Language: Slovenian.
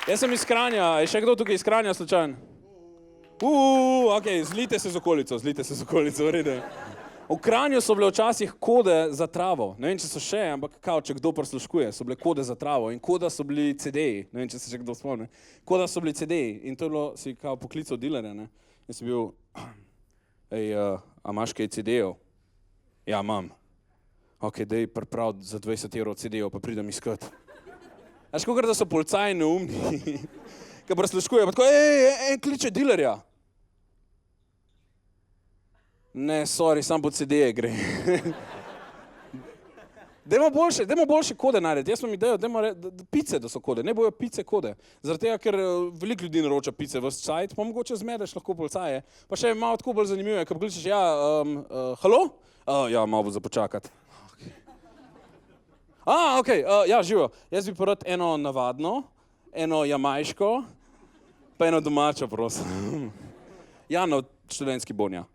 Jaz sem iz Kranja, je še kdo tukaj iz Kranja slučajen? Okej, zlite se z okolico, v redu. V Kranju so bile včasih kode za travo, ne vem, če so še, ampak kao, če kdo prisluškuje, so bile kode za travo in koda so bili CD-ji, ne vem, če se še kdo spomni. Koda so bili CD-ji in to je bilo, si kao poklical dealerja, ne, in si bil, a imaš kaj CD-jev? Ja, imam. Okej, daj priprav za 20 € CD-jev, pa pridem iskat. Až kakor da so policaji neumni, ki prisluškujejo, pa tako, en kliče dealerja. Ne, sorry, sam po CD-je gre. Dajmo boljše kode narediti, jaz imam idejo, pice, da so kode, ne bojo pice kode. Zaradi tega, ker veliko ljudi naroča pice ves cajt, pa mogoče zmedeš lahko policaje. Pa še malo tako bolj zanimivo je, ko pokličeš, halo? Ja, malo bo za počakati. Okej, ja, živo. Jaz bi pa rad eno navadno, eno jamajško, pa eno domačo, prosim. Ja, no, študentski bon, ja.